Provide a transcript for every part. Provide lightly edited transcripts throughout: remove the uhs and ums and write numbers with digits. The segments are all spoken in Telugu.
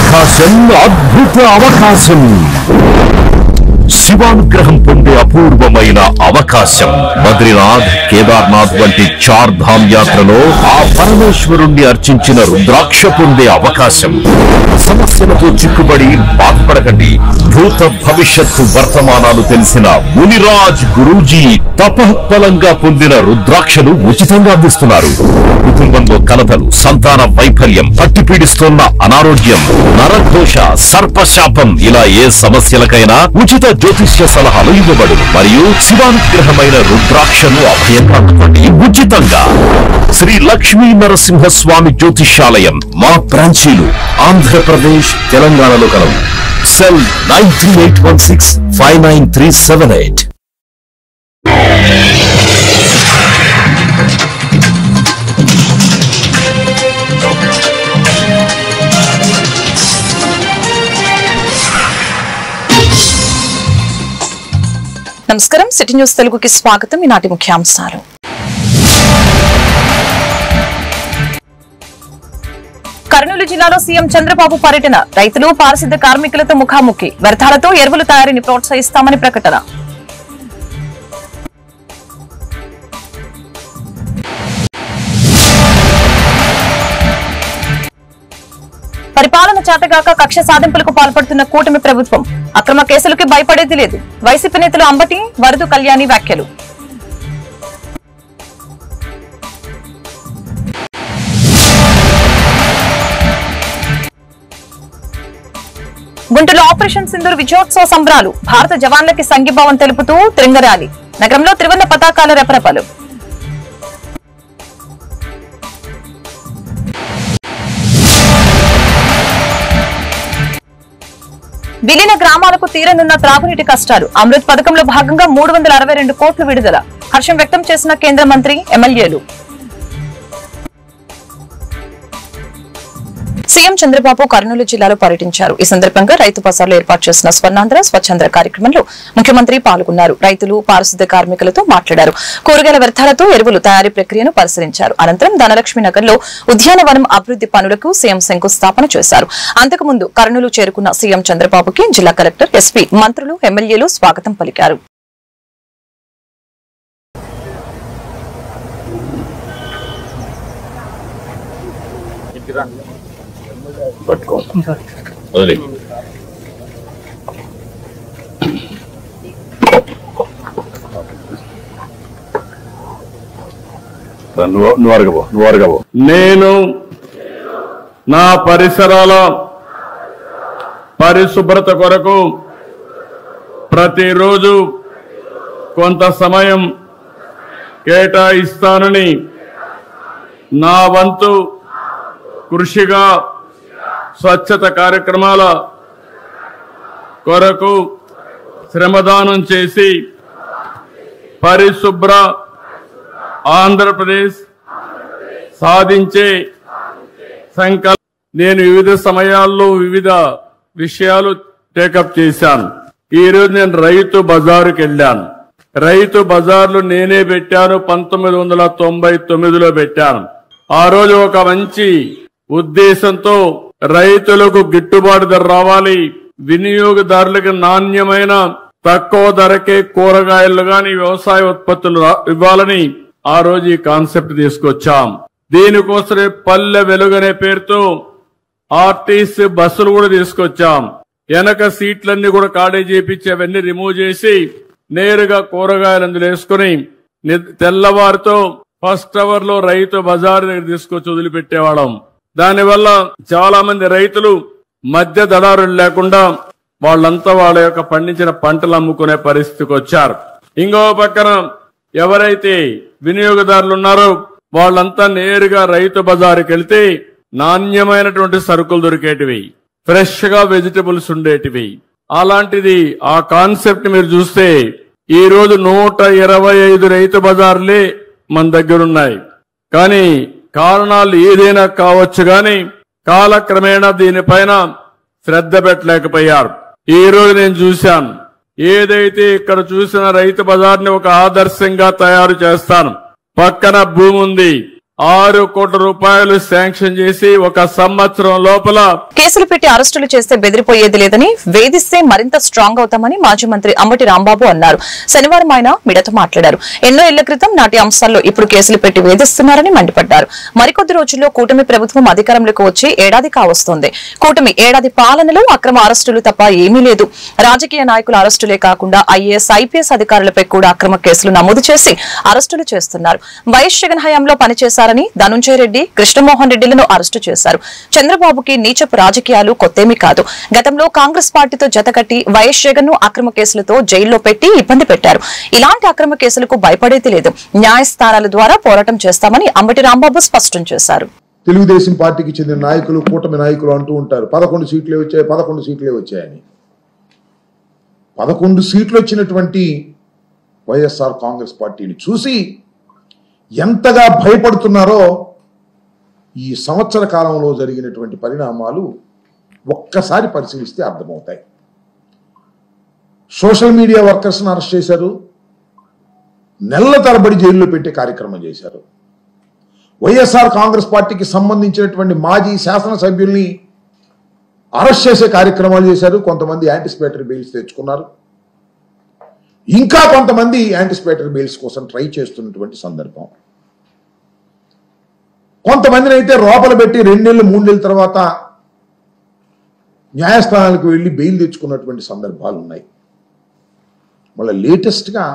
అవకాశం, అద్భుత అవకాశం. శివానుగ్రహం పొందే అపూర్వమైన అవకాశం. బద్రీనాథ్, కేదార్నాథ్ వంటి చార్ధామ్ యాత్రలో ఆ పరమేశ్వరుణ్ణి అర్చించిన రుద్రాక్ష పొందే అవకాశం. సమస్యలతో చిక్కుబడి బాధపడకండి. భూత భవిష్యత్తు వర్తమానాలు తెలిసిన మునిరాజ్ గురూజీ తపఃఫలంగా పొందిన రుద్రాక్షలు ఉచితంగా అందిస్తున్నారు. కుటుంబంలో కలతలు, సంతాన వైఫల్యం, పట్టి పీడిస్తున్న అనారోగ్యం, నరఘోష, సర్పశాపం ఇలా ఏ సమస్యలకైనా ఉచిత జ్యోతిష్య సలహాలు ఇవ్వబడు. మరియు శివానుగ్రహమైన రుద్రాక్షను అభయంగా అందుకోండి ఉచితంగా. శ్రీ లక్ష్మీ నరసింహస్వామి జ్యోతిష్యాలయం మా బ్రాంచీలు ఆంధ్రప్రదేశ్, తెలంగాణలో కలవు. సెల్ 9381659378. నమస్కారం, సిటీ న్యూస్ తెలుగుకి స్వాగతం. ఈనాటి ముఖ్యాంశాలు. కర్నూలు జిల్లాలో సీఎం చంద్రబాబు పర్యటన. రైతులు, పారిశుద్ధ కార్మికులతో ముఖాముఖి. వ్యర్థాలతో ఎరువుల తయారీని ప్రోత్సహిస్తామని ప్రకటన. పరిపాలన చేతగాక కక్ష సాధింపులకు పాల్పడుతున్న కూటమి ప్రభుత్వం. అక్రమ కేసులకి భయపడేది లేదు. వైసీపీ నేతలు అంబటి, వరదు కళ్యాణి వ్యాఖ్యలు. గుంటూరులో ఆపరేషన్ సింధూర్ విజయోత్సవ సంబరాలు. భారత జవాన్లకి సంఘీభావం తెలుపుతూ త్రిరంగ ర్యాలీ. నగరంలో త్రివర్ణ పతాకాల రెపరెపలు. విలీన గ్రామాలకు తీరనున్న త్రాగునీటి కష్టాలు. అమృత్ పథకంలో భాగంగా 362 కోట్లు విడుదల. హర్షం వ్యక్తం చేసిన కేంద్ర మంత్రి, ఎమ్మెల్యేలు. సీఎం చంద్రబాబు కర్నూలు జిల్లాలో పర్యటించారు. ఈ సందర్భంగా రైతు బజార్లో ఏర్పాటు చేసిన స్వర్ణాంధ్ర స్వచ్ఛంద్ర కార్యక్రమంలో ముఖ్యమంత్రి పాల్గొన్నారు. రైతులు, పారిశుద్ధ కార్మికులతో మాట్లాడారు. కూరగాయల వ్యర్థాలతో ఎరువులు తయారీ ప్రక్రియను పరిశీలించారు. అనంతరం ధనలక్ష్మి నగర్ లో ఉద్యానవనం అభివృద్ధి పనులకు సీఎం శంకుస్థాపన చేశారు. అంతకుముందు కర్నూలు చేరుకున్న సీఎం చంద్రబాబుకి జిల్లా కలెక్టర్, ఎస్పీ, మంత్రులు, ఎమ్మెల్యేలు స్వాగతం పలికారు. నేను నా పరిసరాల పరిశుభ్రత కొరకు ప్రతిరోజు కొంత సమయం కేటాయిస్తానని నా వంతు కృషిగా స్వచ్ఛత కార్యక్రమాల కొరకు శ్రమదానం చేసి పరిశుభ్ర ఆంధ్రప్రదేశ్ సాధించే సంకల్పం నేను వివిధ సమయాల్లో వివిధ విషయాలు టేకప్ చేశాను. ఈరోజు నేను రైతు బజారుకి వెళ్ళాను. రైతు బజార్లు నేనే పెట్టాను. 1999లో పెట్టాను. ఆ రోజు ఒక మంచి ఉద్దేశంతో రైతులకు గిట్టుబాటు ధర రావాలి, వినియోగదారులకు నాణ్యమైన తక్కువ ధరకే కూరగాయలు గాని వ్యవసాయ ఉత్పత్తులు ఇవ్వాలని ఆ రోజు ఈ కాన్సెప్ట్ తీసుకొచ్చాం. దీనికోసమే పల్లె వెలుగనే పేరుతో ఆర్టీసీ బస్సులు కూడా తీసుకొచ్చాం. వెనక సీట్లన్నీ కూడా ఖాళీ చేపించి అవన్నీ రిమూవ్ చేసి నేరుగా కూరగాయలు అందులో వేసుకుని తెల్లవారితో ఫస్ట్ అవర్ లో రైతు బజార్ దగ్గర తీసుకొచ్చి వదిలిపెట్టేవాళ్ళం. దానివల్ల చాలా మంది రైతులు మధ్య దళారులు లేకుండా వాళ్ళంతా వాళ్ళ యొక్క పండించిన పంటలు అమ్ముకునే పరిస్థితికి వచ్చారు. ఇంకో పక్కన ఎవరైతే వినియోగదారులు ఉన్నారో వాళ్ళంతా నేరుగా రైతు బజారుకి వెళ్తే నాణ్యమైనటువంటి సరుకులు దొరికేటివి, ఫ్రెష్ గా వెజిటబుల్స్ ఉండేటివి. అలాంటిది ఆ కాన్సెప్ట్ మీరు చూస్తే ఈ రోజు 125 రైతు బజార్లే మన దగ్గరున్నాయి. కానీ కారణాలు ఏదైనా కావచ్చు గాని కాలక్రమేణా దీనిపైన శ్రద్ధ పెట్టలేకపోయారు. ఈ రోజు నేను చూశాను, ఏదైతే ఇక్కడ చూసిన రైతు బజార్ని ఒక ఆదర్శంగా తయారు చేస్తాను. పక్కన భూమి ఉంది, 6 కోట్ల రూపాయలు శాంక్షన్ చేసి 1 సంవత్సరం లోపల కేసులు పెట్టి అరెస్టులు చేస్తే బెదిరిపోయేది లేదని, వేధిస్తే మరింత స్ట్రాంగ్ అవుతామని మాజీ మంత్రి అంబటి రాంబాబు అన్నారు. శనివారం ఆయన మీడియాతో మాట్లాడారు. ఎన్నో ఏళ్ల క్రితం నాటి అంశాల్లో ఇప్పుడు కేసులు పెట్టి వేధిస్తున్నారని మండిపడ్డారు. మరికొద్ది రోజుల్లో కూటమి ప్రభుత్వం అధికారంలోకి వచ్చి ఏడాది కావస్తోంది. కూటమి ఏడాది పాలనలో అక్రమ అరెస్టులు తప్ప ఏమీ లేదు. రాజకీయ నాయకుల అరెస్టులే కాకుండా ఐఏఎస్, ఐపీఎస్ అధికారులపై కూడా అక్రమ కేసులు నమోదు చేసి అరెస్టులు చేస్తున్నారు. వైఎస్ జగన్ హయాంలో పనిచేశారని ధనుంజయ రెడ్డి, కృష్ణమోహన్ రెడ్డిలను అరెస్టు చేశారు. చంద్రబాబుకి నీచపు రాజకీయాలు కొత్తేమీ కాదు. గతంలో కాంగ్రెస్ పార్టీతో జతకట్టి వైఎస్ జగన్ ను అక్రమ కేసులతో జైల్లో పెట్టి ఇబ్బంది పెట్టారు. ఇలాంటి అక్రమ కేసులకు భయపడేది లేదు. న్యాయస్థానాల ద్వారా పోరాటం చేస్తామని అంబటి రాంబాబు స్పష్టం చేశారు. తెలుగుదేశం పార్టీకి చెందిన నాయకులు, కూటమి నాయకులు అంటూ ఉంటారు 11 సీట్లే వచ్చాయి, 11 సీట్లే వచ్చాయని. 11 సీట్లు వచ్చినటువంటి వైఎస్ఆర్ కాంగ్రెస్ పార్టీని చూసి ఎంతగా భయపడుతున్నారో ఈ సంవత్సర కాలంలో జరిగినటువంటి పరిణామాలు ఒక్కసారి పరిశీలిస్తే అర్థమవుతాయి. సోషల్ మీడియా వర్కర్స్ని అరెస్ట్ చేశారు, నెలల తరబడి జైల్లో పెట్టే కార్యక్రమం చేశారు. వైఎస్ఆర్ కాంగ్రెస్ పార్టీకి సంబంధించినటువంటి మాజీ శాసనసభ్యుల్ని అరెస్ట్ చేసే కార్యక్రమాలు చేశారు. కొంతమంది యాంటిసిపేటరీ బెయిల్స్ తెచ్చుకున్నారు. ఇంకా కొంతమంది యాంటిసిపేటరీ బెయిల్స్ కోసం ట్రై చేస్తున్నటువంటి సందర్భం. కొంతమందిని అయితే లోపల పెట్టి 2 నెలలు 3 నెలల తర్వాత న్యాయస్థానాలకు వెళ్ళి బెయిల్ తెచ్చుకున్నటువంటి సందర్భాలు ఉన్నాయి. మళ్ళీ లేటెస్ట్గా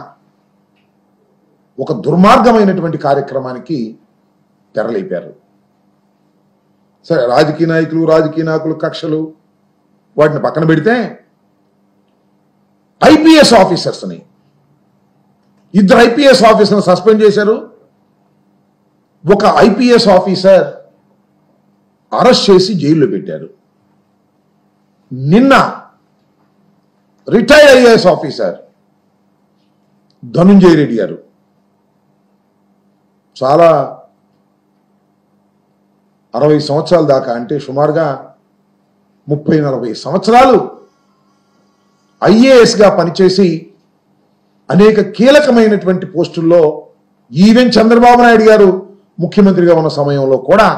ఒక దుర్మార్గమైనటువంటి కార్యక్రమానికి తెరలేపారు. సరే, రాజకీయ నాయకులు కక్షలు వాటిని పక్కన పెడితే ఐపీఎస్ ఆఫీసర్స్ని, 2 ఐపీఎస్ ఆఫీసర్ని సస్పెండ్ చేశారు. ఒక ఐపీఎస్ ఆఫీసర్ అరెస్ట్ చేసి జైల్లో పెట్టారు. నిన్న retired IAS officer Dhananjaya Reddy గారు చాలా 60 సంవత్సరాల దాకా, అంటే సుమారుగా 30-40 సంవత్సరాలు ఐఏఎస్గా పనిచేసి అనేక కీలకమైనటువంటి పోస్టుల్లో, ఈవెన్ చంద్రబాబు నాయుడు గారు ముఖ్యమంత్రిగా ఉన్న సమయంలో కూడా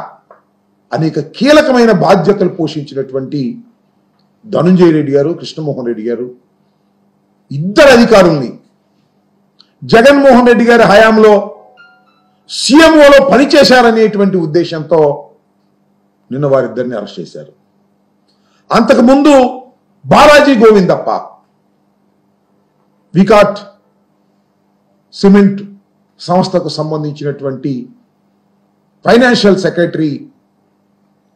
అనేక కీలకమైన బాధ్యతలు పోషించినటువంటి ధనుంజయ రెడ్డి గారు, కృష్ణమోహన్ రెడ్డి గారు, 2 అధికారుల్ని జగన్మోహన్ రెడ్డి గారి హయాంలో సీఎంఓలో పనిచేశారనేటువంటి ఉద్దేశంతో నిన్న వారిద్దరిని అరెస్ట్ చేశారు. అంతకుముందు బాలాజీ గోవిందప్ప వికాట్ సిమెంట్ సంస్థకు సంబంధించినటువంటి ఫైనాన్షియల్ సెక్రటరీ,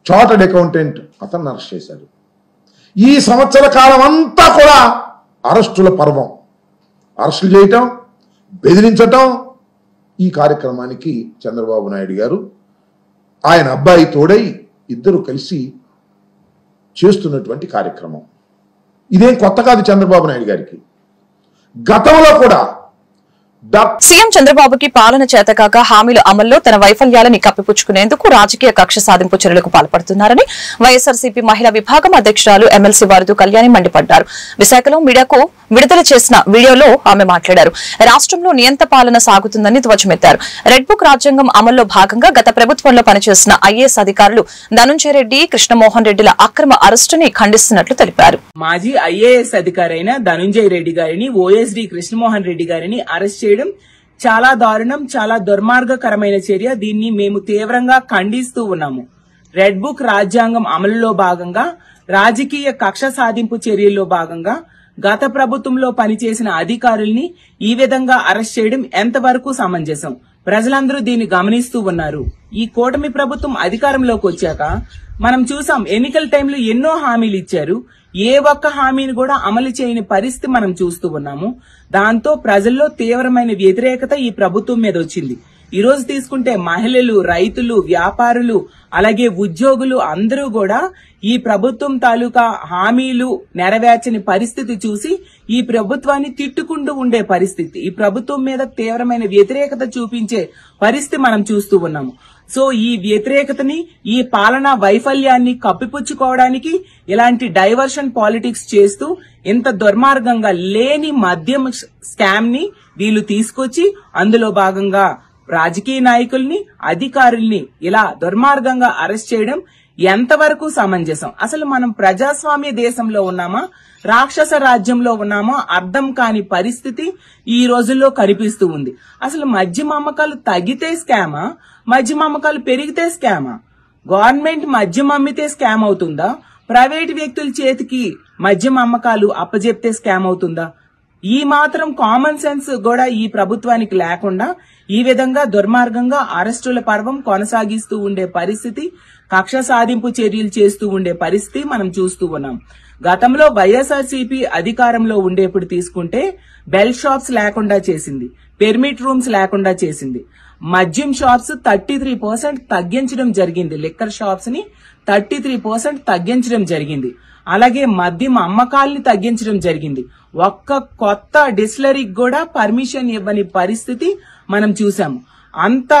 చార్టర్డ్ అకౌంటెంట్, అతన్ని అరెస్ట్ చేశారు. ఈ సంవత్సర కాలం అంతా కూడా అరెస్టుల పర్వం. అరెస్టులు చేయటం, బెదిరించటం, ఈ కార్యక్రమానికి చంద్రబాబు నాయుడు గారు ఆయన అబ్బాయి తోడై ఇద్దరు కలిసి చేస్తున్నటువంటి కార్యక్రమం. ఇదేం కొత్త కాదు చంద్రబాబు నాయుడు గారికి. గతంలో కూడా సీఎం చంద్రబాబుకి పాలన చేతకాక హామీల అమల్లో తన వైఫల్యాలని కప్పిపుచ్చుకునేందుకు రాజకీయ కక్ష సాధింపు చర్యలకు పాల్పడుతున్నారని వైఎస్ఆర్సీపీ మహిళా విభాగం అధ్యక్షురాలు ఎమ్మెల్సీ వారదు కళ్యాణి మండిపడ్డారు. విశాఖలో మీడియాకు విడుదల చేసిన వీడియోలో ఆమె మాట్లాడారు. రాష్ట్రంలో నియంత పాలన సాగుతుందని ధ్వజమెత్తారు. రెడ్ బుక్ రాజ్యాంగం అమల్లో భాగంగా గత ప్రభుత్వంలో పనిచేసిన ఐఏఎస్ అధికారులు ధనుంజయ రెడ్డి, కృష్ణమోహన్ రెడ్డిల అక్రమ అరెస్టుని ఖండిస్తున్నట్లు తెలిపారు. మాజీ ఐఏఎస్ అధికారైన ధనుంజయ రెడ్డి గారిని, ఓఎస్డీ కృష్ణమోహన్ రెడ్డి గారిని అరెస్ట్ చేయడం చాలా దారుణం, చాలా దుర్మార్గకరమైన చర్య. దీన్ని మేము తీవ్రంగా ఖండిస్తూ ఉన్నాము. రెడ్ బుక్ రాజ్యాంగం అమలులో భాగంగా, రాజకీయ కక్ష సాధింపు చర్యల్లో భాగంగా గత ప్రభుత్వంలో పనిచేసిన అధికారుల్ని ఈ విధంగా అరెస్ట్ చేయడం ఎంతవరకు సమంజసం? ప్రజలందరూ దీన్ని గమనిస్తూ ఉన్నారు. ఈ కూటమి ప్రభుత్వం అధికారంలోకి వచ్చాక మనం చూసాం, ఎన్నికల టైంలో ఎన్నో హామీలు ఇచ్చారు. ఏ ఒక్క హామీని కూడా అమలు చేయని పరిస్థితి మనం చూస్తూ ఉన్నాము. దాంతో ప్రజల్లో తీవ్రమైన వ్యతిరేకత ఈ ప్రభుత్వం మీద వచ్చింది. ఈ రోజు తీసుకుంటే మహిళలు, రైతులు, వ్యాపారులు, అలాగే ఉద్యోగులు అందరూ కూడా ఈ ప్రభుత్వం తాలూకా హామీలు నెరవేర్చని పరిస్థితి చూసి ఈ ప్రభుత్వాన్ని తిట్టుకుంటూ ఉండే పరిస్థితి, ఈ ప్రభుత్వం మీద తీవ్రమైన వ్యతిరేకత చూపించే పరిస్థితి మనం చూస్తూ ఉన్నాము. సో ఈ వ్యతిరేకతని, ఈ పాలనా వైఫల్యాన్ని కప్పిపుచ్చుకోవడానికి ఇలాంటి డైవర్షన్ పాలిటిక్స్ చేస్తూ ఇంత దుర్మార్గంగా లేని మద్యం స్కామ్ ని వీళ్ళు తీసుకొచ్చి అందులో భాగంగా రాజకీయ నాయకుల్ని, అధికారుల్ని ఇలా దుర్మార్గంగా అరెస్ట్ చేయడం ఎంతవరకు సమంజసం? అసలు మనం ప్రజాస్వామ్య దేశంలో ఉన్నామా, రాక్షస రాజ్యంలో ఉన్నామా అర్థం కాని పరిస్థితి ఈ రోజుల్లో కనిపిస్తూ ఉంది. అసలు మద్యం అమ్మకాలు తగ్గితే స్కామా, మద్యం అమ్మకాలు పెరిగితే స్కామా? గవర్నమెంట్ మద్యం అమ్మితే స్కామ్ అవుతుందా? ప్రైవేట్ వ్యక్తుల చేతికి మద్యం అమ్మకాలు అప్పజెప్తే స్కామ్ అవుతుందా? ఈ మాత్రం కామన్ సెన్స్ కూడా ఈ ప్రభుత్వానికి లేకుండా ఈ విధంగా దుర్మార్గంగా అరెస్టుల పర్వం కొనసాగిస్తూ ఉండే పరిస్థితి, కక్ష సాధింపు చర్యలు చేస్తూ ఉండే పరిస్థితి మనం చూస్తూ ఉన్నాం. గతంలో వైఎస్ఆర్సీపీ అధికారంలో ఉండేప్పుడు తీసుకుంటే బెల్ షాప్స్ లేకుండా చేసింది, పెర్మిట్ రూమ్స్ లేకుండా చేసింది, మద్యం షాప్స్ 33% తగ్గించడం జరిగింది, లిక్కర్ షాప్స్ ని 33% తగ్గించడం జరిగింది. అలాగే మద్యం అమ్మకాల్ని తగ్గించడం జరిగింది. ఒక్క కొత్త డిస్టిలరీకి కూడా పర్మిషన్ ఇవ్వని పరిస్థితి మనం చూసాము. అంత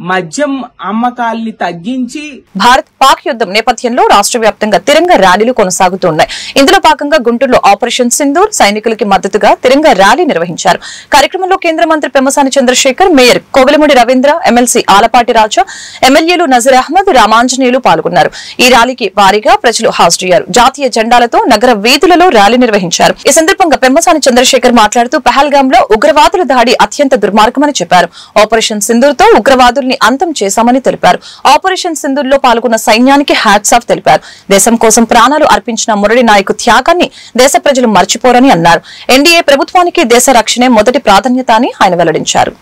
మద్యం అమ్మకాల్ని తగ్గించి భారత్ పాక్ యుద్ధం నేపథ్యంలో రాష్ట్ర వ్యాప్తంగా తిరంగ ర్యాలీలు కొనసాగుతున్నాయి. ఇందులో భాగంగా గుంటూరులో ఆపరేషన్ సింధూర్ సైనికులకి మద్దతుగా తిరంగ ర్యాలీ నిర్వహించారు. కార్యక్రమంలో కేంద్ర మంత్రి పెమ్మసాని చంద్రశేఖర్, మేయర్ కోవెలమూడి రవీంద్ర, ఎమ్మెల్సీ ఆలపాటి రాజా, ఎమ్మెల్యేలు నజీర్ అహ్మద్, రామాంజనేయులు పాల్గొన్నారు. ఈ ర్యాలీకి భారీగా ప్రజలు హాజరయ్యారు. జాతీయ జెండాలతో నగర వీధులలో ర్యాలీ నిర్వహించారు. ఈ సందర్భంగా పెమ్మసాని చంద్రశేఖర్ మాట్లాడుతూ పహల్గామ్ లో ఉగ్రవాదుల దాడి అత్యంత దుర్మార్గమని చెప్పారు. ఆపరేషన్ సింధూర్ తో ఉగ్రవాదుల్ని అంతం చేశామని తెలిపారు. ఆపరేషన్ సింధూర్ లో పాల్గొన్న సైన్యానికి హ్యాట్స్ ఆఫ్ తెలిపారు. దేశం కోసం ప్రాణాలు అర్పించిన మురళి నాయక్ త్యాగాన్ని దేశ ప్రజలు మర్చిపోరని అన్నారు. ఎన్డీఏ ప్రభుత్వానికి దేశ రక్షణే మొదటి ప్రాధాన్యత అని ఆయన వెల్లడించారు.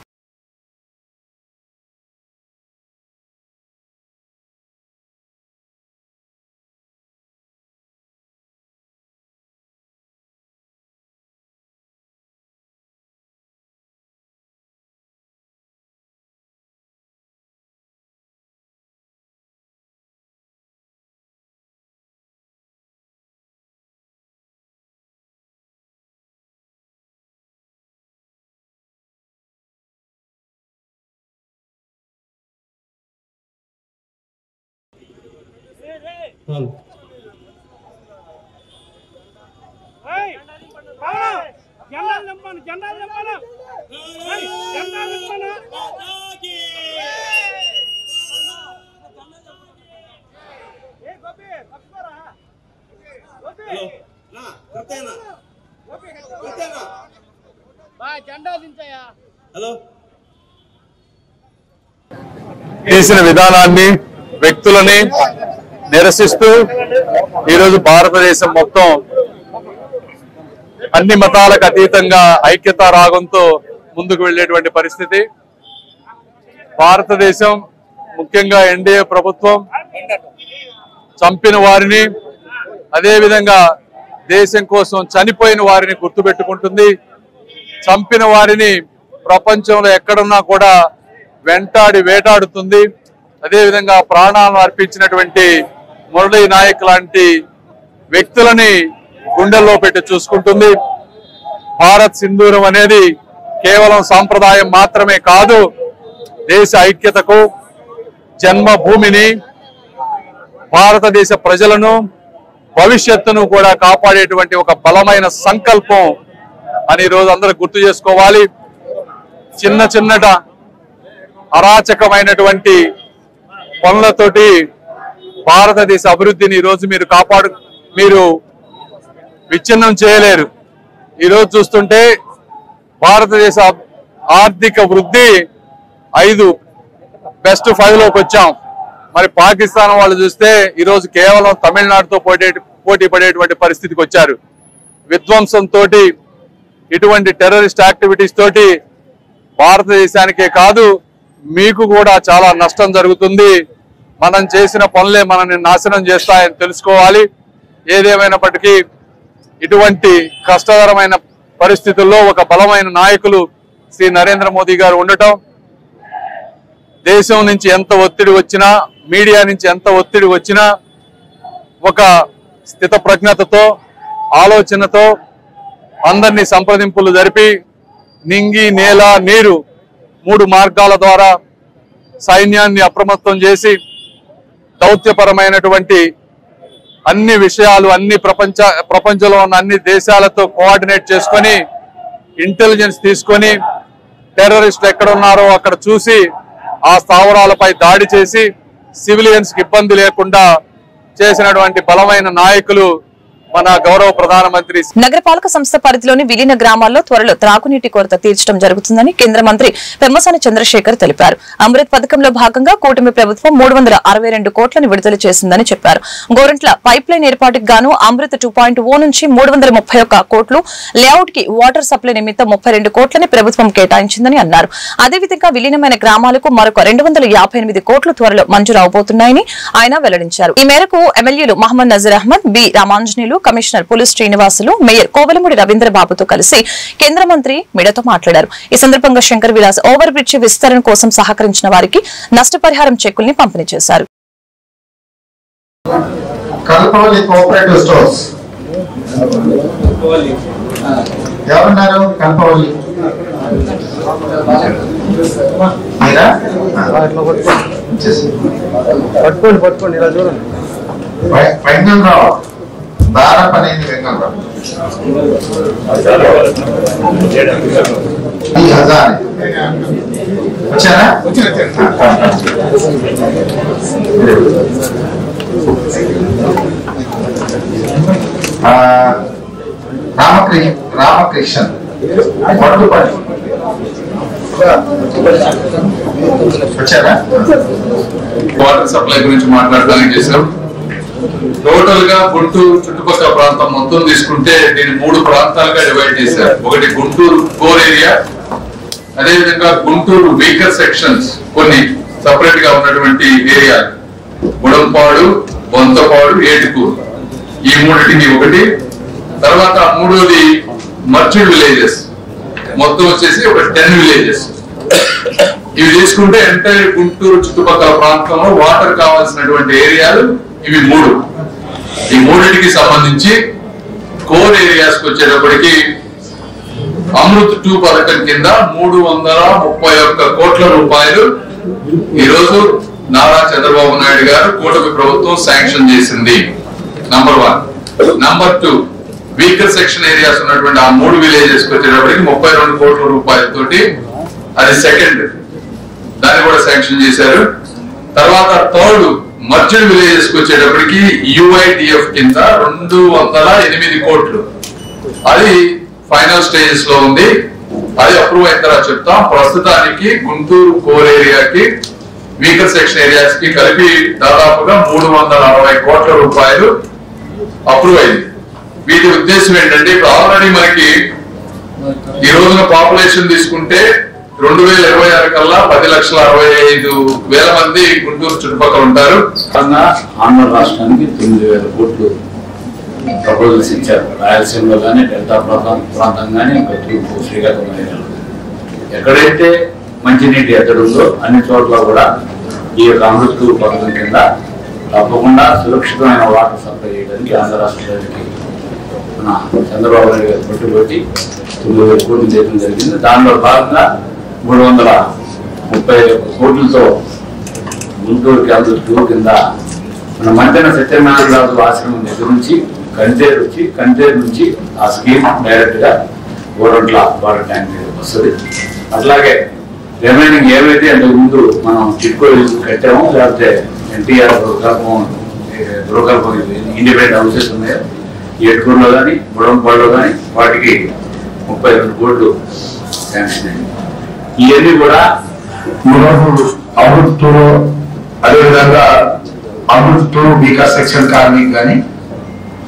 చేసిన విధానాన్ని, వ్యక్తులని నిరసిస్తూ ఈరోజు భారతదేశం మొత్తం అన్ని మతాలకు అతీతంగా ఐక్యతా రాగంతో ముందుకు వెళ్లేటువంటి పరిస్థితి. భారతదేశం ముఖ్యంగా ఎన్డీఏ ప్రభుత్వం చంపిన వారిని, అదేవిధంగా దేశం కోసం చనిపోయిన వారిని గుర్తుపెట్టుకుంటుంది. చంపిన వారిని ప్రపంచంలో ఎక్కడున్నా కూడా వెంటాడి వేటాడుతుంది. అదేవిధంగా ప్రాణాలను అర్పించినటువంటి మురళీ నాయక్ లాంటి వ్యక్తులని గుండెల్లో పెట్టి చూసుకుంటుంది. భారత్ సింధూరం అనేది కేవలం సాంప్రదాయం మాత్రమే కాదు, దేశ ఐక్యతకు, జన్మభూమిని, భారతదేశ ప్రజలను, భవిష్యత్తును కూడా కాపాడేటువంటి ఒక బలమైన సంకల్పం అని ఈరోజు అందరూ గుర్తు చేసుకోవాలి. చిన్న చిన్నట అరాచకమైనటువంటి పనులతోటి భారతదేశ అభివృద్ధిని ఈరోజు మీరు విచ్ఛిన్నం చేయలేరు. ఈరోజు చూస్తుంటే భారతదేశ ఆర్థిక వృద్ధి 5 బెస్ట్ 5లోకి వచ్చాం. మరి పాకిస్తాన్ వాళ్ళు చూస్తే ఈరోజు కేవలం తమిళనాడుతో పోటీ పడేటువంటి పరిస్థితికి వచ్చారు. విధ్వంసంతో, ఇటువంటి టెర్రరిస్ట్ యాక్టివిటీస్ తోటి భారతదేశానికే కాదు మీకు కూడా చాలా నష్టం జరుగుతుంది. మనం చేసిన పనులే మనల్ని నాశనం చేస్తాయని తెలుసుకోవాలి. ఏదేమైనప్పటికీ ఇటువంటి కష్టకరమైన పరిస్థితుల్లో ఒక బలమైన నాయకులు శ్రీ నరేంద్ర మోదీ గారు ఉండటం, దేశం నుంచి ఎంత ఒత్తిడి వచ్చినా, మీడియా నుంచి ఎంత ఒత్తిడి వచ్చినా ఒక స్థితప్రజ్ఞతతో, ఆలోచనతో అందరినీ సంప్రదింపులు జరిపి నింగి, నేల, నీరు 3 మార్గాల ద్వారా సైన్యాన్ని అప్రమత్తం చేసి దౌత్యపరమైనటువంటి అన్ని విషయాలు ప్రపంచంలో ఉన్న అన్ని దేశాలతో కోఆర్డినేట్ చేసుకొని, ఇంటెలిజెన్స్ తీసుకొని, టెర్రరిస్టులు ఎక్కడ ఉన్నారో అక్కడ చూసి ఆ స్థావరాలపై దాడి చేసి సివిలియన్స్ కి ఇబ్బంది లేకుండా చేసినటువంటి బలమైన నాయకులు మన గౌరవ ప్రధానమంత్రి. నగరపాలక సంస్థ పరిధిలోని విలీన గ్రామాల్లో త్వరలో త్రాగునీటి కొరత తీర్చడం జరుగుతుందని కేంద్ర మంత్రి పెమ్మసాని చంద్రశేఖర్ తెలిపారు. అమృత్ పథకంలో భాగంగా కూటమి ప్రభుత్వం 362 కోట్లను విడుదల చేసిందని చెప్పారు. గోరంట్ల పైప్ లైన్ ఏర్పాటుకు గాను అమృత్ 2.0 నుంచి 331 కోట్లు, లేఅవుట్ కి వాటర్ సప్లై నిమిత్తం 32 కోట్లని ప్రభుత్వం కేటాయించిందని అన్నారు. అదేవిధంగా విలీనమైన గ్రామాలకు మరొక 258 కోట్లు త్వరలో మంజూరు అవబోతున్నాయని ఆయన వెల్లడించారు. ఈ మేరకు ఎమ్మెల్యేలు Mohammed Nazeer Ahmed, B Ramanjaneyulu, commissioner Pulus Srinivasulu, mayor Kovelamudi రవీంద్రబాబుతో కలిసి కేంద్ర మంత్రి మీడియాతో మాట్లాడారు. ఈ సందర్భంగా శంకర్ విలాస్ ఓవర్ బ్రిడ్జి విస్తరణ కోసం సహకరించిన వారికి నష్టపరిహారం చెక్కుల్ని పంపిణీ చేశారు. కల్పవల్లి కోఆపరేటివ్ స్టోర్స్ ఎవరున్నారు? కల్పవల్లి పట్టుకోండి ఇలా చూడండి. వెంకటరావు దారప్ అనేది వెంకటరావు వచ్చారా? రామకృష్ణన్ పట్టుపడి వచ్చారా? వాటర్ సప్లై గురించి మాట్లాడడానికి చేసాం. టోటల్ గా గుంటూరు చుట్టుపక్కల ప్రాంతం మొత్తం తీసుకుంటే దీన్ని 3 ప్రాంతాలుగా డివైడ్ చేశారు. ఒకటి గుంటూరు కోర్ ఏరియా, అదేవిధంగా గుంటూరు వీకర్ సెక్షన్స్ కొన్ని సపరేట్ గా ఉన్నటువంటి ఏరియా, గుడంపాడు, బొంతపాడు, ఏటుకూరు, ఈ మూడింటికి ఒకటి. తర్వాత మూడోది మర్చెంట్ విలేజెస్, మొత్తం వచ్చేసి ఒక 10 విలేజెస్. ఇవి తీసుకుంటే ఎంటైర్ గుంటూరు చుట్టుపక్కల ప్రాంతంలో వాటర్ కావాల్సినటువంటి ఏరియాలు ఇవి 3. ఈ మూడింటికి సంబంధించి కోర్ ఏరియాస్ కి వచ్చేటప్పటికి అమృత్ 2 పథకం కింద 331 కోట్ల రూపాయలు ఈరోజు నారా చంద్రబాబు నాయుడు గారు కూటమి ప్రభుత్వం శాంక్షన్ చేసింది. Number 1. Number 2, weaker section areas ఉన్నటువంటి ఆ 3 విలేజెస్ కి వచ్చేటప్పటికి 32 కోట్ల రూపాయలతోటి అది సెకండ్, దాన్ని కూడా శాంక్షన్ చేశారు. తర్వాత థర్డ్, మర్చెంట్ విలేజెస్ కి వచ్చేటప్పటికి యుఐడిఎఫ్ కింద 208 కోట్లు, అది ఫైనల్ స్టేజెస్ లో ఉంది. అది అప్రూవ్ అయిన తర్వాత చెప్తాం. ప్రస్తుతానికి గుంటూరు కోర్ ఏరియాకి, వీకర్ సెక్షన్ ఏరియాస్ కి కలిపి దాదాపుగా 360 కోట్ల రూపాయలు అప్రూవ్ అయింది. వీటి ఉద్దేశం ఏంటంటే, ఇప్పుడు ఆల్రెడీ మనకి ఈ రోజున పాపులేషన్ తీసుకుంటే 2026 కల్లా 10,65,000 మంది గుంటూరు చుట్టుపక్కల ఉంటారు. ఆంధ్ర రాష్ట్రానికి 9,000 కోట్లు ప్రపోజల్స్ ఇచ్చారు. రాయలసీమలో కానీ, డెల్టా ప్రాంతం కానీ, తూర్పు శ్రీకాకుళం ఏరియాలో ఎక్కడైతే మంచినీటి ఎద్దడి ఉందో అన్ని చోట్ల కూడా ఈ అమృత్ పథకం కింద తప్పకుండా సురక్షితమైన వాటర్ సప్లై చేయడానికి ఆంధ్ర రాష్ట్రానికి మన చంద్రబాబు నాయుడు గారు పట్టుబట్టి 9,000 కోట్లు చేయడం జరిగింది. దానిలో భాగంగా 331 కోట్లతో గుంటూరుకి అమృత్ 2 కింద మన మంతెన సత్యనారాయణరాజు ఆశ్రమం దగ్గర నుంచి కంటేరు నుంచి ఆ స్కీమ్ డైరెక్ట్ గా గోరంట్ల వాటర్ ట్యాంక్ వస్తుంది. అట్లాగే రిమైనింగ్ ఏవైతే అంతకు ముందు మనం చిట్కో కట్టామో, లేకపోతే ఎన్టీఆర్ గృహకల్పం ఇండిపెండెంట్ హౌసెస్ ఉన్నాయో, ఏటుకూరులో కానీ, గుడంపాడులో కానీ, వాటికి 32 కోట్లు శాంక్షన్ అయింది. ఇవన్నీ కూడా అమృత్ 2, అదేవిధంగా అమృత్ 2 వీకర్ సెక్షన్ కార్మిక్ కానీ,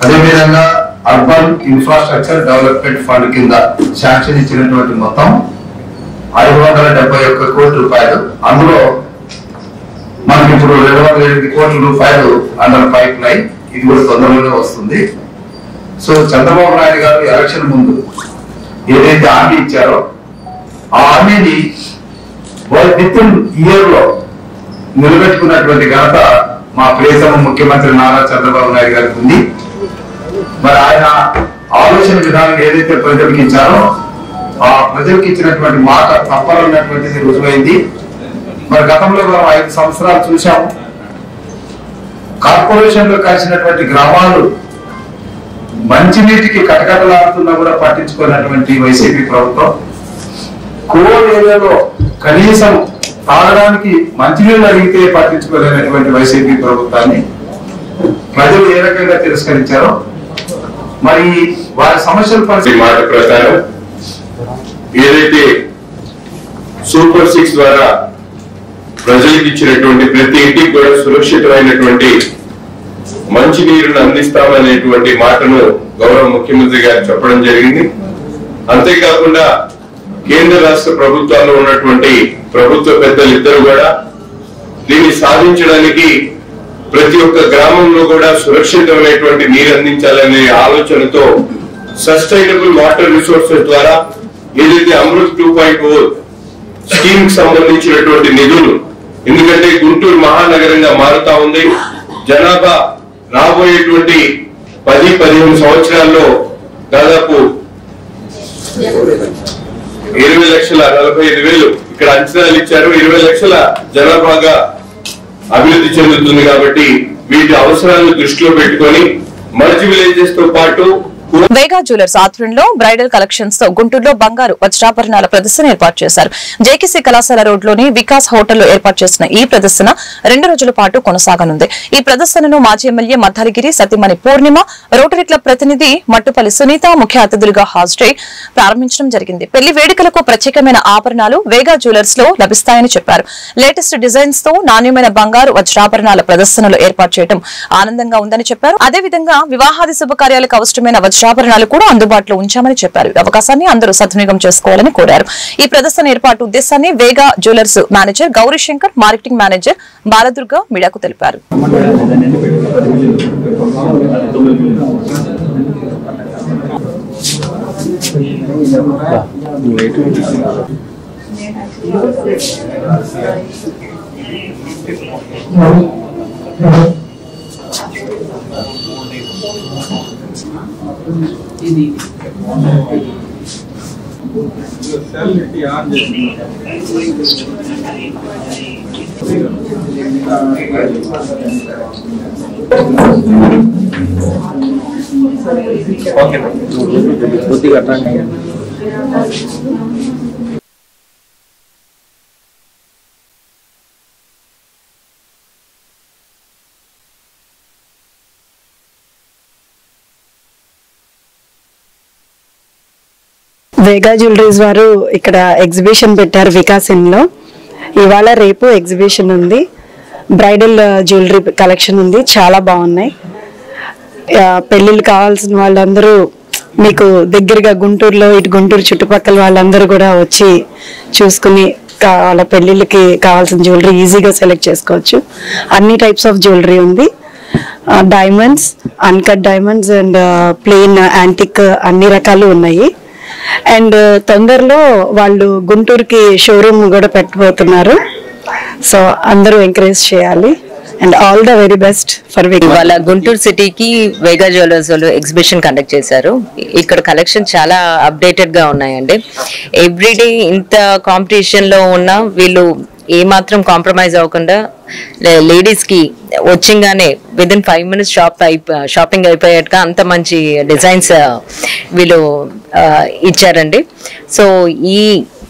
అదేవిధంగా అర్బన్ ఇన్ఫ్రాస్ట్రక్చర్ డెవలప్మెంట్ ఫండ్ కింద శాంక్షన్ ఇచ్చినటువంటి మొత్తం 571 కోట్ల రూపాయలు. అందులో మనకి ఇప్పుడు 208 కోట్ల రూపాయలు అండర్ పైప్ లైన్, ఇది కూడా తొందరలోనే వస్తుంది. సో చంద్రబాబు నాయుడు గారు ఎలక్షన్ ముందు ఏదైతే హామీ ఇచ్చారో ఆ హామీని విత్ ఇన్ ఇయర్ లో నిలబెట్టుకున్నటువంటి ఘనత మా ప్రియతమ ముఖ్యమంత్రి నారా చంద్రబాబు నాయుడు గారికి ఉంది. మరి ఆయన ఆలోచన విధానం ఏదైతే ప్రజలకు ఇచ్చారో ఆ ప్రజలకు ఇచ్చినటువంటి మాట తప్పనున్నటువంటిది రుజువైంది. మరి గతంలో మనం 5 సంవత్సరాలు చూసాము. కార్పొరేషన్ లో కలిసినటువంటి గ్రామాలు మంచినీటికి కటకటలాడుతున్నా కూడా పట్టించుకున్నటువంటి వైసీపీ ప్రభుత్వం కోర్ ఏరియాలో కనీసం తాగడానికి మంచినీళ్ళు అడిగితే పట్టించుకోలేనటువంటి వైసీపీ ప్రభుత్వాన్ని ప్రజలు ఏ రకంగా తిరస్కరించారో మరి వారి సమస్యల పరిస్థితి మాట ప్రకారం ఏదైతే సూపర్ 6 ద్వారా ప్రజలకు ఇచ్చినటువంటి ప్రతి ఇంటికి కూడా సురక్షితమైనటువంటి మంచి నీరును అందిస్తామనేటువంటి మాటను గౌరవ ముఖ్యమంత్రి గారు చెప్పడం జరిగింది. అంతేకాకుండా కేంద్ర రాష్ట్ర ప్రభుత్వాల్లో ఉన్నటువంటి ప్రభుత్వ పెద్దలు ఇద్దరు కూడా దీన్ని సాధించడానికి ప్రతి ఒక్క గ్రామంలో కూడా సురక్షితమైనటువంటి నీరు అందించాలనే ఆలోచనతో సస్టైనబుల్ వాటర్ రిసోర్సెస్ ద్వారా ఏదైతే అమృత్ 2.0 స్కీమ్ కి సంబంధించినటువంటి నిధులు, ఎందుకంటే గుంటూరు మహానగరంగా మారుతా ఉంది. జనాభా రాబోయేటువంటి 10-15 సంవత్సరాల్లో దాదాపు 20,45,000 ఇక్కడ అంచనాలు ఇచ్చారు. 20 లక్షల జనాభాగా అభివృద్ధి చెందుతుంది. కాబట్టి వీటి అవసరాలను దృష్టిలో పెట్టుకొని మర్జ్ విలేజెస్ తో పాటు వేగా జ్యువెలర్స్ ఆధ్వర్యంలో బ్రైడల్ కలెక్షన్స్ తో గుంటూరులో బంగారు వజ్రాభరణాల ప్రదర్శన ఏర్పాటు చేశారు. జేకేసీ కళాశాల రోడ్లోని వికాస్ హోటల్లో ఏర్పాటు చేసిన ఈ ప్రదర్శన 2 రోజుల పాటు కొనసాగనుంది. ఈ ప్రదర్శనను మాజీ ఎమ్మెల్యే మద్దాలిగిరి సతీమణి పూర్ణిమ, రోటరీ క్లబ్ ప్రతినిధి మట్టుపల్లి సునీత ముఖ్య అతిథులుగా హాజరై ప్రారంభించడం జరిగింది. పెళ్లి వేడుకలకు ప్రత్యేకమైన ఆభరణాలు వేగా జ్యువెలర్స్ లో లభిస్తాయని చెప్పారు. లేటెస్ట్ డిజైన్స్ తో నాణ్యమైన బంగారు వజ్రాభరణాల ప్రదర్శనలు ఏర్పాటు చేయడం ఆనందంగా ఉందని చెప్పారు. అదేవిధంగా వివాహాది శుభకార్యాలకు అవసరమైన వజ్రాభరణాలు కూడా అందుబాటులో ఉంచామని చెప్పారు. ఈ అవకాశాన్ని అందరూ సద్వినియోగం చేసుకోవాలని కోరారు. ఈ ప్రదర్శన ఏర్పాటు ఉద్దేశాన్ని Vega jewellers manager Gowrishankar, marketing manager Baladurga మీడియాకు తెలిపారు. వేగా జ్యువెలరీస్ వారు ఇక్కడ ఎగ్జిబిషన్ పెట్టారు వికాసిన్ లో. ఇవాళ రేపు ఎగ్జిబిషన్ ఉంది. బ్రైడల్ జ్యువెలరీ కలెక్షన్ ఉంది, చాలా బాగున్నాయి. పెళ్లిళ్ళు కావాల్సిన వాళ్ళందరూ మీకు దగ్గరగా గుంటూరులో, ఇటు గుంటూరు చుట్టుపక్కల వాళ్ళందరూ కూడా వచ్చి చూసుకుని వాళ్ళ పెళ్లిళ్ళకి కావాల్సిన జ్యువెలరీ ఈజీగా సెలెక్ట్ చేసుకోవచ్చు. అన్ని టైప్స్ ఆఫ్ జ్యువెలరీ ఉంది. Diamonds, uncut diamonds and plain antique అన్ని రకాలు ఉన్నాయి. అండ్ తొందరలో వాళ్ళు గుంటూరుకి షోరూమ్ కూడా పెట్టబోతున్నారు. సో అందరూ ఎంకరేజ్ చేయాలి. And all the very best for ఇవాళ గుంటూరు సిటీకి వేగా జ్యువెలర్స్ వాళ్ళు ఎగ్జిబిషన్ కండక్ట్ చేశారు. ఇక్కడ కలెక్షన్ చాలా అప్డేటెడ్ గా ఉన్నాయండి. ఎవ్రీడే ఇంత కాంపిటీషన్ లో ఉన్న వీళ్ళు ఏమాత్రం కాంప్రమైజ్ అవ్వకుండా లేడీస్ కి వచ్చింగానే విదిన్ 5 minutes షాపింగ్ అయిపోయాక అంత మంచి డిజైన్స్ వీళ్ళు ఇచ్చారండి. సో ఈ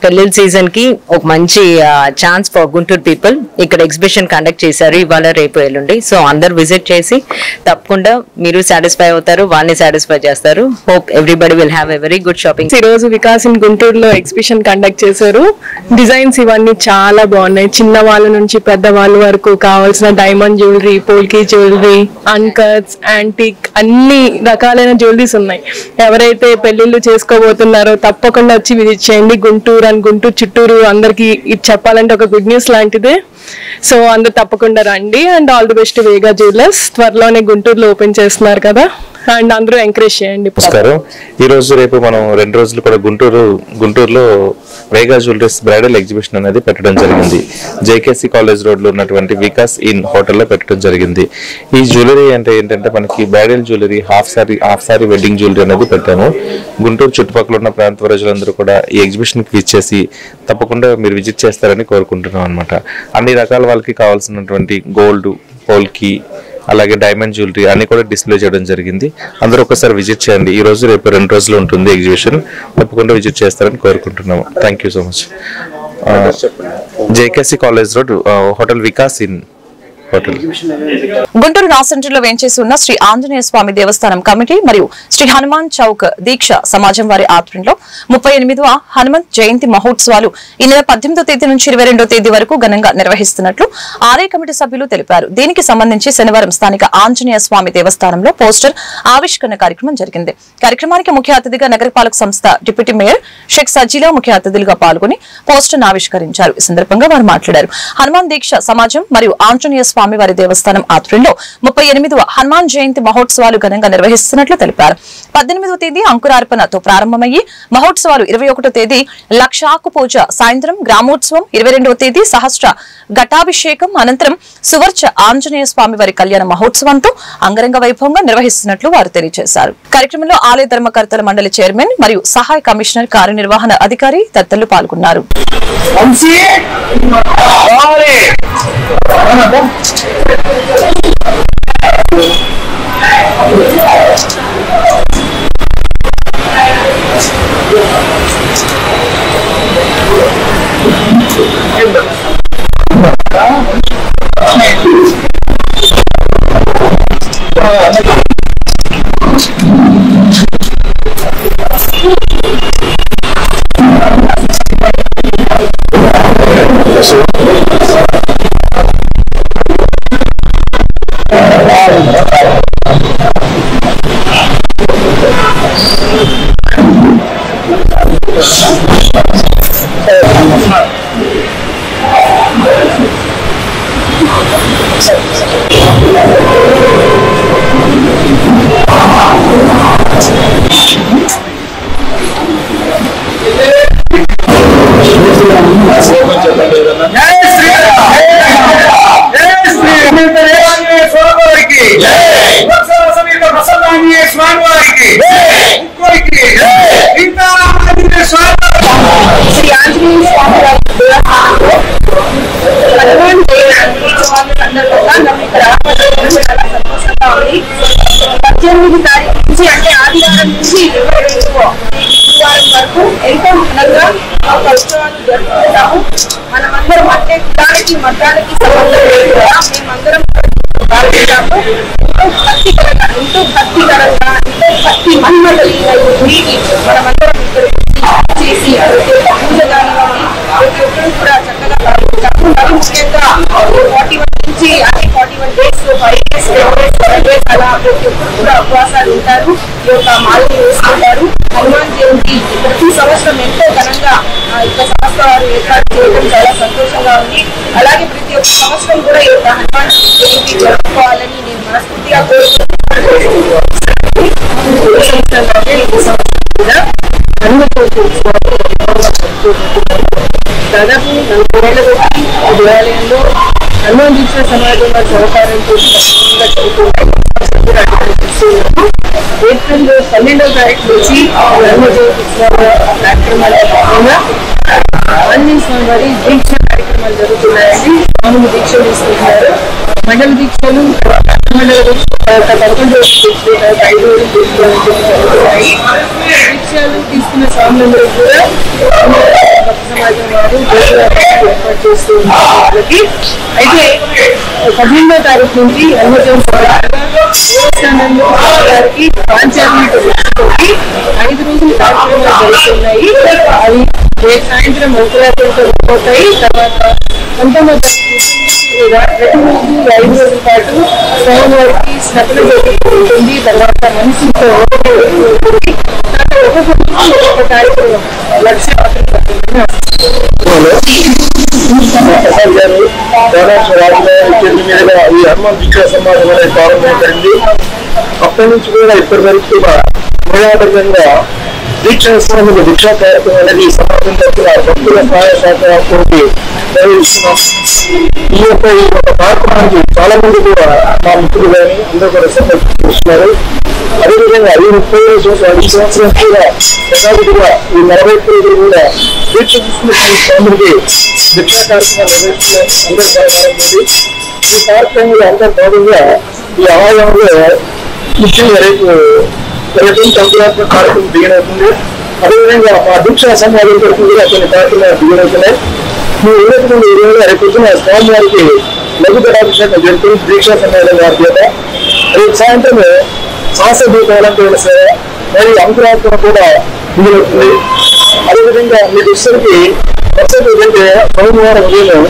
పెళ్లిళ్ళ సీజన్ కి ఒక మంచి ఛాన్స్ ఫర్ గుంటూరు పీపుల్. ఇక్కడ ఎగ్జిబిషన్ కండక్ట్ చేశారు ఇవాళ, రేపు, ఎల్లుండి. సో అందరు విజిట్ చేసి తప్పకుండా మీరు సాటిస్ఫై అవుతారు, వాళ్ళని సాటిస్ఫై చేస్తారు. Hope everybody will have a very good shopping. ఈ రోజు వికాస్ ఇన్ గుంటూరులో ఎగ్జిబిషన్ కండక్ట్ చేశారు. డిజైన్స్ ఇవన్నీ చాలా బాగున్నాయి. చిన్న వాళ్ళ నుంచి పెద్ద వాళ్ళ వరకు కావాల్సిన diamond jewellery, polki jewellery, అన్కట్స్, antique అన్ని రకాలైన జ్యువెలరీస్ ఉన్నాయి. ఎవరైతే పెళ్లిళ్ళు చేసుకోబోతున్నారో తప్పకుండా వచ్చి విజిట్ చేయండి. గుంటూరు గుంటూరు చుట్టూరు అందరికి ఇది చెప్పాలంటే ఒక గుడ్ న్యూస్ లాంటిదే. సో అందరు తప్పకుండా రండి. And all the best Vega jewellers. త్వరలోనే గుంటూరులో ఓపెన్ చేస్తున్నారు కదా, అండ్ అందరూ ఎంకరేజ్ చేయండి. నమస్కారం. ఈ రోజు రేపు మనం 2 రోజులు కూడా గుంటూరులో వేగా జ్యువెలరీస్ బ్రైడల్ ఎగ్జిబిషన్ అనేది పెట్టడం జరిగింది. జేకేసీ కాలేజ్ రోడ్ లో ఉన్నటువంటి వికాస్ ఇన్ హోటల్లో పెట్టడం జరిగింది. ఈ జ్యువెలరీ అంటే ఏంటంటే మనకి bridal jewellery, half sorry wedding jewellery అనేది పెట్టాము. గుంటూరు చుట్టుపక్కల ఉన్న ప్రాంత ప్రజలందరూ కూడా ఈ ఎగ్జిబిషన్ కి ఇచ్చేసి తప్పకుండా మీరు విజిట్ చేస్తారని కోరుకుంటున్నాం అనమాట. అన్ని రకాల వాళ్ళకి కావాల్సినటువంటి గోల్డ్, పోల్కి, అలాగే డైమండ్ జ్యువెలరీ అన్ని కూడా డిస్ప్లే చేయడం జరిగింది. అందరూ ఒకసారి విజిట్ చేయండి. ఈ రోజు రేపు 2 రోజులు ఉంటుంది ఎగ్జిబిషన్. తప్పకుండా విజిట్ చేస్తారని కోరుకుంటున్నాము. Thank you so much. JKC college road, hotel Vikas in hotel. Guntur రా సెంటర్ లో వేంచేసి ఉన్న శ్రీ ఆంజనేయ స్వామి దేవస్థానం కమిటీ మరియు శ్రీ హనుమాన్ చౌక్ దీక్ష సమాజం వారి ఆధ్వర్యంలో 38వ హనుమంత్ జయంతి మహోత్సవాలు ఈ నెల 18వ తేదీ నుంచి 22వ తేదీ వరకు ఘనంగా నిర్వహిస్తున్నట్లు ఆలయ కమిటీ సభ్యులు తెలిపారు. దీనికి సంబంధించి శనివారం స్థానిక ఆంజనేయ స్వామి దేవస్థానంలో పోస్టర్ ఆవిష్కరణ కార్యక్రమం జరిగింది. కార్యక్రమానికి ముఖ్య అతిథిగా నగరపాలక సంస్థ డిప్యూటీ మేయర్ షేక్ సజీలా ముఖ్య అతిథులుగా పాల్గొని పోస్టర్ ఆవిష్కరించారు. ఈ సందర్భంగా వారు మాట్లాడారు. హనుమాన్ దీక్ష సమాజం మరియు ఆంజనేయ స్వామి వారి దేవస్థానం ఆధ్వర్యంలో 38వ హనుమాన్ జయంతి మహోత్సవాలు ఘనంగా నిర్వహిస్తున్నట్లు తెలిపారు. 18వ తేదీ అంకురార్పణతో ప్రారంభమయ్యి మహోత్సవాలు 21వ తేదీ లక్షాకు పూజ, సాయంత్రం గ్రామోత్సవం, 22వ తేదీ సహస్ర ఘటాభిషేకం అనంతరం సువర్చ ఆంజనేయ స్వామి వారి కళ్యాణ మహోత్సవంతో అంగరంగ వైభవంగా నిర్వహిస్తున్నట్లు వారు తెలియజేశారు. కార్యక్రమంలో ఆలయ ధర్మకర్తల మండలి చైర్మన్ మరియు సహాయ కమిషనర్ కార్యనిర్వహణ అధికారి తదితరులు పాల్గొన్నారు. మనమందరం అంటే దానికి మతానికి సంబంధం లేదు. మేమందరం ఎంతో భక్తికరంగా ఎంతో భక్తి మహిమలు మనమందరం ఇక్కడ చేసి పూజ కానివ్వండి ప్రతి ఒక్కరు కూడా చక్కగా పాల్గొంటాము. మరి ముఖ్యంగా 41 నుంచి అన్ని 41 days 5 days 7 days అలా ప్రతి ఒక్కరు కూడా ఉపవాసాలు ఉంటారు. ఈ యొక్క మాలను వేసుకుంటారు. హనుమాన్ జయంతి ప్రతి సంవత్సరం ఎంతో ఘనంగా ఇక్కడ సంస్థ వారు ఏర్పాటు చేయడం చాలా సంతోషంగా ఉంది. అలాగే ప్రతి ఒక్క సంవత్సరం కూడా ఈ యొక్క హనుమాన్ జయంతి జరుపుకోవాలని నేను మనస్ఫూర్తిగా కోరుకుంటున్నాను. దాదాపు 40 ఏళ్ల బట్టి దేవాలయంలో హనుమాన్ దీక్ష సమాజం వారి సహకారంతో ఏప్రిల్ 12వ తారీఖు నుంచి హనుమ జయంతి కార్యక్రమాల భాగంగా ఆంజనేయ స్వామి వారి దీక్ష కార్యక్రమాలు జరుగుతున్నాయండి. స్వామి దీక్షలు తీసుకుంటున్నారు. మండల దీక్షలు మండల 11 రోజులు 5 రోజులు జరుగుతున్నాయి. దీక్షలు తీసుకున్న స్వాములందరూ కూడా భక్త సమాజం వారు ఏర్పాటు చేస్తూ ఉంటారు వాళ్ళకి. అయితే 18వ తారీఖు నుంచి హనుమ దేవస్థానంలో గారికి పాంచాగ్నితో 5 రోజులు కార్యక్రమాలు జరుగుతున్నాయి. అవి సాయంత్రం మంత్రాలతో పోతాయి. తర్వాత 19వ తారీఖు 5 రోజుల పాటు స్వామివారికి సకల జరుగుతుంది. తర్వాత మనసుతో ఒక కార్యక్రమం లక్ష ఈ హనుమాన్ దీక్షా సమాజం అనేది ప్రారంభించండి. అప్పటి నుంచి కూడా ఇప్పటి వరకు కూడా నిరాటంగా దీక్షా స్వామి దీక్షా కార్యక్రమం అనేది సమాజం తరఫున భక్తుల సహాయ సహకారంతో నిర్వహిస్తున్నాం. ఈ యొక్క కార్యక్రమానికి చాలా మంది కూడా మా మిత్రులు కానీ అందరూ కూడా సందర్శిస్తున్నారు. అదేవిధంగా ఈ 30 రోజులు ఈ సంవత్సరం కూడా యథావిధిగా ఈ 40 రోజులు కూడా దీక్ష తీసుకున్న స్వామికి దీక్షా కార్యక్రమాలు నిర్వహిస్తున్నారు. అందరూ సహకారం ఉంది. ఈ కార్యక్రమంలో అందరూ భాగంగా ఈ ఆలయంలో ముఖ్యంగా రేపు సంక్రాంతి కార్యక్రమం బిగినవుతుంది. అదేవిధంగా మా దీక్షా సమాజం తరఫున కూడా కొన్ని కార్యక్రమాలు బిగినవుతున్నాయి. మీ ఉన్నటువంటి రేపు పొద్దున స్వామివారికి లఘుపటాభిషేకం జరుగుతుంది దీక్షా సమాజం వారి చేత. రేపు సాయంత్రం శాస్త్రదీపాలంటే సేవ మరియు అంకురాత్మ కూడా బిగినవుతుంది. అదేవిధంగా మీ దృష్టికి వసతి ఏంటంటే సోమవారం ఉదయం